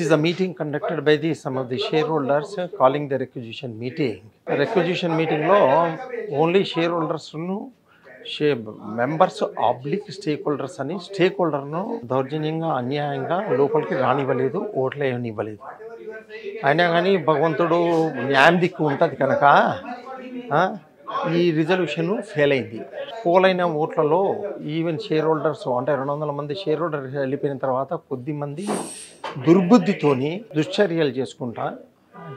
is a meeting conducted by some of the shareholders calling the requisition meeting. Requisition meeting lo only shareholders nu members oblique stake holders అని stake హోల్డర్ను దౌర్జన్యంగా అన్యాయంగా లోపలికి రానివ్వలేదు, ఓట్లు వేయనివ్వలేదు. అయినా కానీ భగవంతుడు న్యాయం దిక్కు ఉంటుంది కనుక ఈ రిజల్యూషన్ ఫెయిల్ అయింది. పోలైన ఓట్లలో ఈవెన్ షేర్ హోల్డర్స్ అంటే 200 మంది షేర్ హోల్డర్స్ వెళ్ళిపోయిన తర్వాత కొద్దిమంది దుర్బుద్ధితోని దుశ్చర్యలు చేసుకుంటా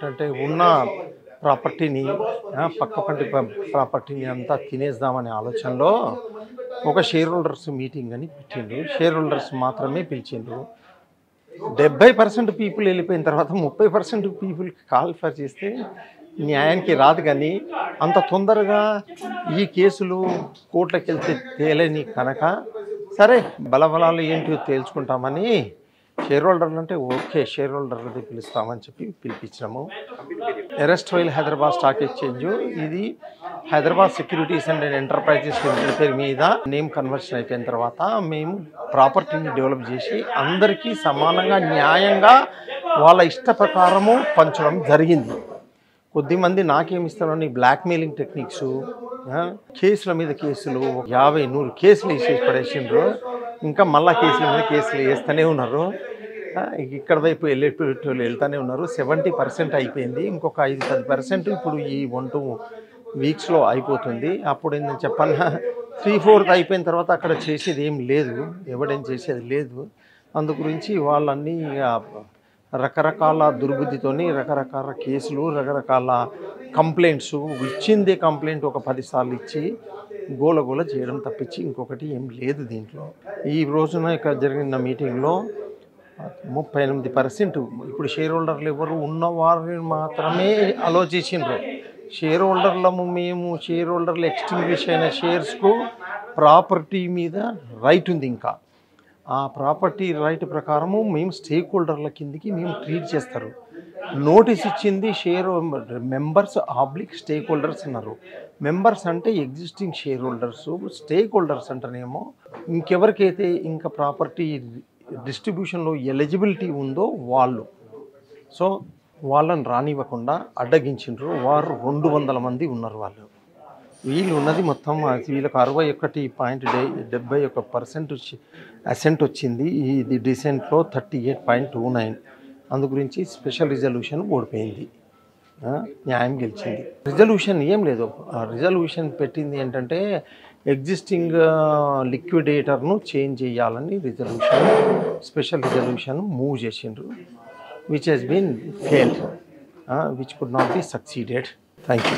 అంటే ఉన్న ప్రాపర్టీని పక్కపంటి ప్రాపర్టీని అంతా తినేద్దామనే ఆలోచనలో ఒక షేర్ హోల్డర్స్ మీటింగ్ అని పెట్టిండ్రు. షేర్ హోల్డర్స్ మాత్రమే పిలిచిండ్రు. 70% పీపుల్ వెళ్ళిపోయిన తర్వాత 30% పీపుల్కి కాల్ఫర్ చేస్తే న్యాయానికి రాదు. కానీ అంత తొందరగా ఈ కేసులు కోర్టులకు వెళ్తే తేలేని కనుక సరే బలబలాలు ఏంటో తేల్చుకుంటామని షేర్ హోల్డర్లు అంటే ఓకే షేర్ హోల్డర్లది పిలుస్తామని చెప్పి పిలిపించినాము. Arrest while Hyderabad stock exchange ఇది Hyderabad securities and enterprises limited పేరు మీద నేమ్ కన్వర్షన్ అయిపోయిన తర్వాత మేము ప్రాపర్టీని డెవలప్ చేసి అందరికీ సమానంగా న్యాయంగా వాళ్ళ ఇష్ట ప్రకారము పంచడం జరిగింది. కొద్దిమంది నాకేమిస్తారని బ్లాక్మెయిలింగ్ టెక్నిక్స్, కేసుల మీద కేసులు 50-100 కేసులు వేసేసి పడేసిండ్రు. ఇంకా మళ్ళా కేసుల మీద కేసులు వేస్తూనే ఉన్నారు. ఇక్కడ వైపు వెళ్ళేటోళ్ళు వెళ్తూనే ఉన్నారు. 70% అయిపోయింది. ఇంకొక 5-10% ఇప్పుడు ఈ 1-2 వీక్స్లో అయిపోతుంది. అప్పుడు ఏంటని చెప్పాలా 3/4 అయిపోయిన తర్వాత అక్కడ చేసేది ఏం లేదు, ఎవిడెన్స్ చేసేది లేదు. అందు గురించి వాళ్ళన్నీ రకరకాల దుర్బుద్ధితోని రకరకాల కేసులు రకరకాల కంప్లైంట్స్ ఇచ్చిందే కంప్లైంట్ ఒక 10 సార్లు ఇచ్చి గోలగోల చేయడం తప్పించి ఇంకొకటి ఏం లేదు దీంట్లో. ఈ రోజున ఇక్కడ జరిగిన మీటింగ్లో 38% ఇప్పుడు షేర్ హోల్డర్లు ఎవరు ఉన్నవారిని మాత్రమే ఆలోచించిండ్రు. షేర్ హోల్డర్లము మేము షేర్ హోల్డర్లు ఎక్స్టింగ్విష్ అయిన షేర్స్కు ప్రాపర్టీ మీద రైట్ ఉంది. ఇంకా ఆ ప్రాపర్టీ రైట్ ప్రకారము మేము స్టేక్ హోల్డర్ల కిందికి మేము ట్రీట్ చేస్తారు. నోటీస్ ఇచ్చింది share members oblique stake holders అన్నారు. మెంబర్స్ అంటే existing share holders, stake holders అంటేనేమో ఇంకెవరికైతే ఇంకా ప్రాపర్టీ డిస్ట్రిబ్యూషన్లో ఎలిజిబిలిటీ ఉందో వాళ్ళు. సో వాళ్ళని రానివ్వకుండా అడ్డగించిండ్రు. వారు 200 మంది ఉన్నారు. వీళ్ళు ఉన్నది మొత్తం వీళ్ళకి 61.71% అసెంట్ వచ్చింది. ఇది డిసెంట్లో 38.29. అందు గురించి స్పెషల్ రిజల్యూషన్ ఓడిపోయింది, న్యాయం గెలిచింది. రిజల్యూషన్ ఏం లేదు, రిజల్యూషన్ పెట్టింది ఏంటంటే ఎగ్జిస్టింగ్ లిక్విడేటర్ను చేంజ్ చేయాలని రిజల్యూషన్ స్పెషల్ రిజల్యూషన్ మూవ్ చేసిండ్రు, which has been failed, which could not be succeeded. Thank you.